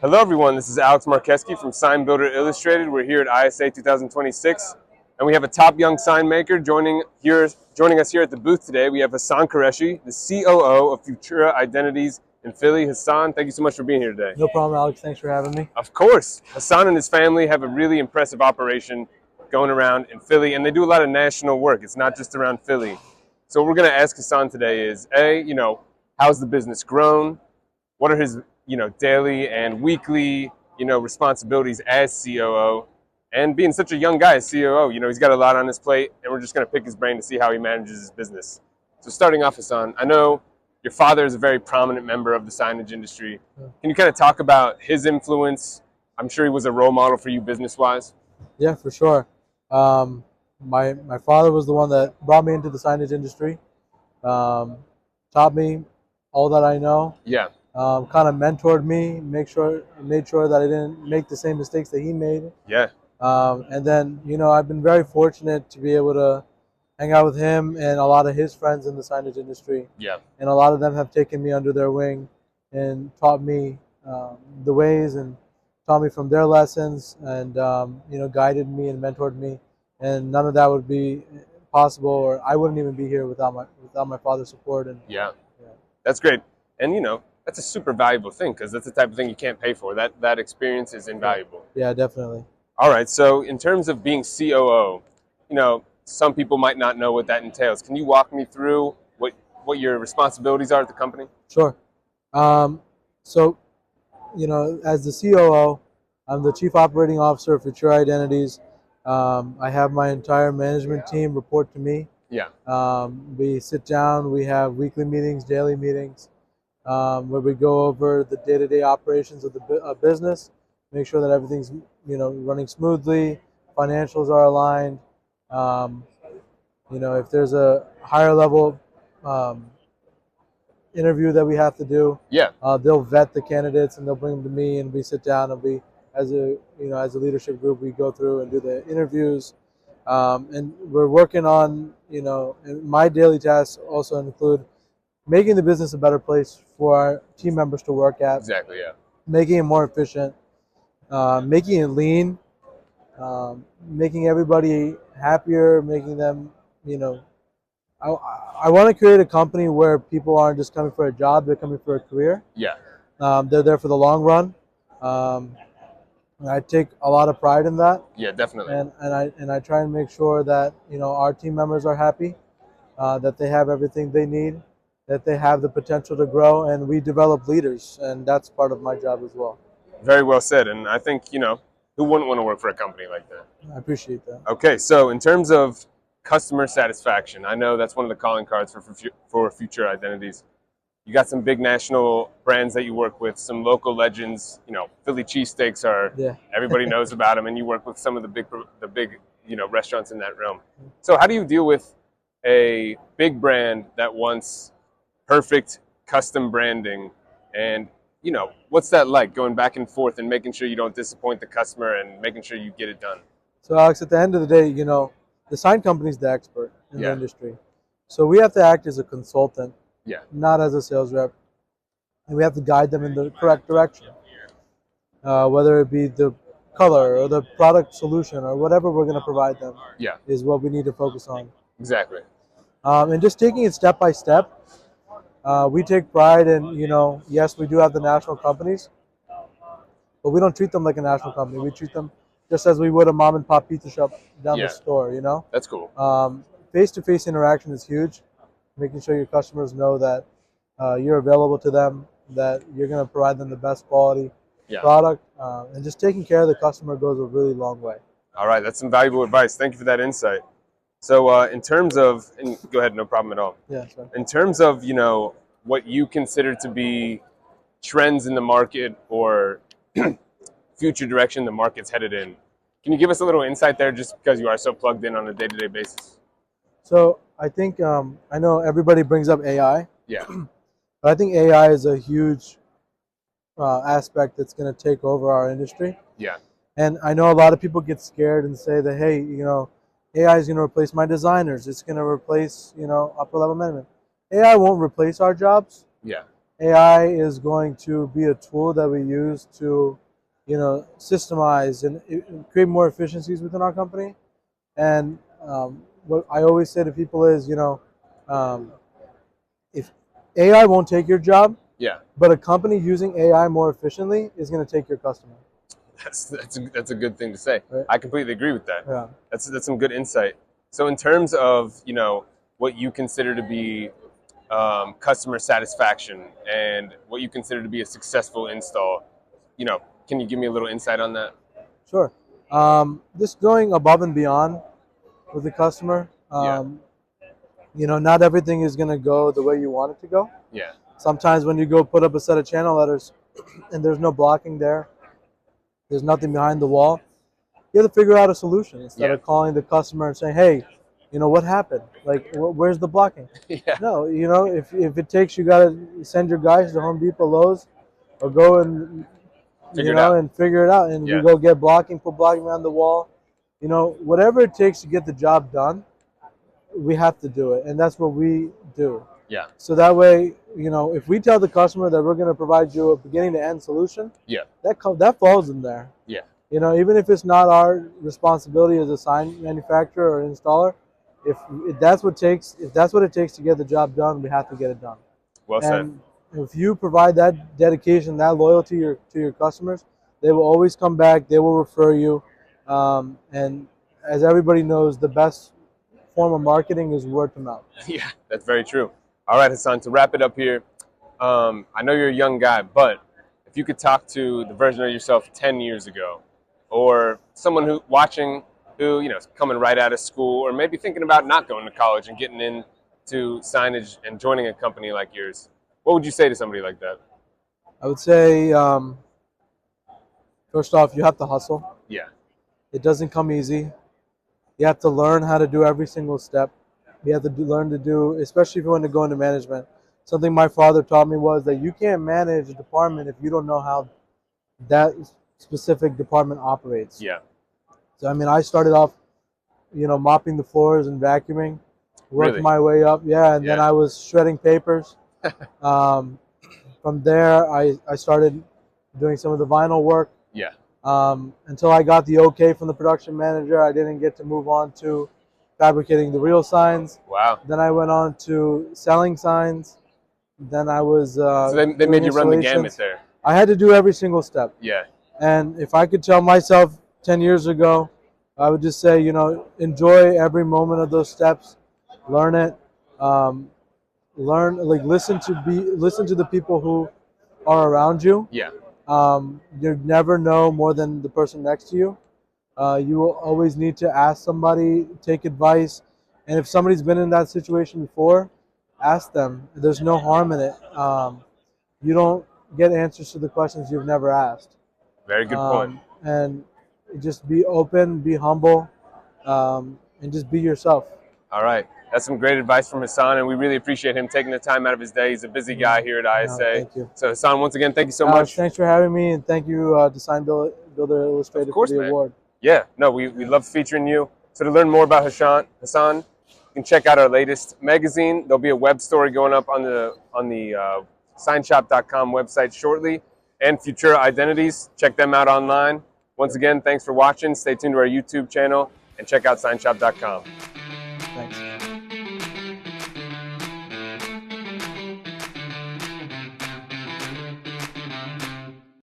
Hello everyone, this is Alex Marcheschi from Sign Builder Illustrated. We're here at ISA 2026 and we have a top young sign maker joining us here at the booth today. We have Hassan Qureshi, the COO of Futura Identities in Philly. Hassan, thank you so much for being here today. No problem, Alex. Thanks for having me. Of course. Hassan and his family have a really impressive operation going around in Philly, and they do a lot of national work. It's not just around Philly. So what we're going to ask Hassan today is, how's the business grown? What are his daily and weekly, responsibilities as COO, and being such a young guy as COO, he's got a lot on his plate, and we're just going to pick his brain to see how he manages his business. So starting off, Hassan, I know your father is a very prominent member of the signage industry. Can you kind of talk about his influence? I'm sure he was a role model for you business-wise. Yeah, for sure. My father was the one that brought me into the signage industry, taught me all that I know. Yeah. Kind of mentored me, made sure that I didn't make the same mistakes that he made. Yeah. And then, I've been very fortunate to be able to hang out with him and a lot of his friends in the signage industry. Yeah. And a lot of them have taken me under their wing and taught me the ways and taught me from their lessons and, guided me and mentored me. And none of that would be possible, or I wouldn't even be here without my father's support. And yeah. That's great. And, that's a super valuable thing because that's the type of thing you can't pay for. That experience is invaluable. Yeah, definitely. All right. So in terms of being COO, some people might not know what that entails. Can you walk me through what your responsibilities are at the company? Sure. So, as the COO, I'm the Chief Operating Officer of Futura Identities. I have my entire management team report to me. Yeah. We sit down, we have weekly meetings, daily meetings, where we go over the day-to-day operations of the business, make sure that everything's running smoothly, financials are aligned. If there's a higher level interview that we have to do, yeah, they'll vet the candidates and they'll bring them to me, and we sit down and we, as a leadership group, we go through and do the interviews. And we're working on, my daily tasks also include making the business a better place for our team members to work at. Exactly, yeah. Making it more efficient, making it lean, making everybody happier, making them, I want to create a company where people aren't just coming for a job, they're coming for a career. Yeah. They're there for the long run. I take a lot of pride in that. Yeah, definitely. And I try and make sure that our team members are happy, that they have everything they need, that they have the potential to grow, and we develop leaders, and that's part of my job as well. Very well said, and I think who wouldn't want to work for a company like that? I appreciate that. Okay, so in terms of customer satisfaction, I know that's one of the calling cards for Futura Identities. You got some big national brands that you work with, some local legends. Philly cheesesteaks everybody knows about them, and you work with some of the big restaurants in that realm. So how do you deal with a big brand that wants perfect custom branding, and what's that like, going back and forth and making sure you don't disappoint the customer and making sure you get it done? So Alex, at the end of the day, the sign company is the expert in the industry, so we have to act as a consultant. Yeah. Not as a sales rep. And we have to guide them in the correct direction. Whether it be the color or the product solution or whatever we're going to provide them is what we need to focus on. Exactly. And just taking it step by step, we take pride in, yes, we do have the national companies, but we don't treat them like a national company. We treat them just as we would a mom and pop pizza shop down the store, That's cool. Face-to-face interaction is huge. Making sure your customers know that you're available to them, that you're going to provide them the best quality product, and just taking care of the customer goes a really long way. All right, that's some valuable advice. Thank you for that insight. So in terms of, and go ahead, no problem at all. Yeah, sure. In terms of, what you consider to be trends in the market or future direction the market's headed in, can you give us a little insight there, just because you are so plugged in on a day-to-day basis? So I think, I know everybody brings up AI. Yeah. But I think AI is a huge aspect that's going to take over our industry. Yeah. And I know a lot of people get scared and say that, hey, AI is going to replace my designers. It's going to replace, upper level management. AI won't replace our jobs. Yeah. AI is going to be a tool that we use to, systemize and create more efficiencies within our company. And what I always say to people is, um, if AI won't take your job, Yeah. but a company using AI more efficiently is going to take your customer. That's a good thing to say. Right. I completely agree with that. Yeah. That's some good insight. So in terms of what you consider to be customer satisfaction and what you consider to be a successful install, can you give me a little insight on that? Sure. Just going above and beyond with the customer. Yeah. Not everything is going to go the way you want it to go. Yeah. Sometimes when you go put up a set of channel letters and there's no blocking there, there's nothing behind the wall, you have to figure out a solution instead of calling the customer and saying, hey, what happened? Like, where's the blocking? Yeah. No, if it takes, you got to send your guys to Home Depot, Lowe's, or go and, and figure it out. And we go get blocking, put blocking around the wall. Whatever it takes to get the job done, we have to do it. And that's what we do. Yeah. So that way, if we tell the customer that we're going to provide you a beginning to end solution, that falls in there. Yeah. Even if it's not our responsibility as a sign manufacturer or installer, if that's what it takes to get the job done, we have to get it done. Well said. And if you provide that dedication, that loyalty to your customers, they will always come back. They will refer you. And as everybody knows, the best form of marketing is word of mouth. Yeah, that's very true. All right, Hassan, to wrap it up here, I know you're a young guy, but if you could talk to the version of yourself 10 years ago, or someone who's coming right out of school, or maybe thinking about not going to college and getting into signage and joining a company like yours, what would you say to somebody like that? I would say, first off, you have to hustle. Yeah. It doesn't come easy. You have to learn how to do every single step. You have to learn to do, especially if you want to go into management. Something my father taught me was that you can't manage a department if you don't know how that specific department operates. Yeah. So, I started off, mopping the floors and vacuuming, worked my way up. Yeah, and then I was shredding papers. From there, I started doing some of the vinyl work. Yeah. Until I got the okay from the production manager, I didn't get to move on to fabricating the real signs. Wow. Then I went on to selling signs. Then I was so they made you run the gamut there. I had to do every single step. Yeah. And if I could tell myself 10 years ago, I would just say, enjoy every moment of those steps, learn it, listen to the people who are around you. Yeah. You never know more than the person next to you. You will always need to ask somebody, take advice, and if somebody's been in that situation before, ask them. There's no harm in it. You don't get answers to the questions you've never asked. Very good point. And just be open, be humble, and just be yourself. All right. That's some great advice from Hassan, and we really appreciate him taking the time out of his day. He's a busy guy here at ISA. Thank you. So Hassan, once again, thank you so much. Thanks for having me, and thank you to Sign Builder Illustrated for the award. Yeah, no, we love featuring you. So to learn more about Hassan, you can check out our latest magazine. There'll be a web story going up on the signshop.com website shortly, and Futura Identities. Check them out online. Once again, thanks for watching. Stay tuned to our YouTube channel and check out signshop.com. Thanks.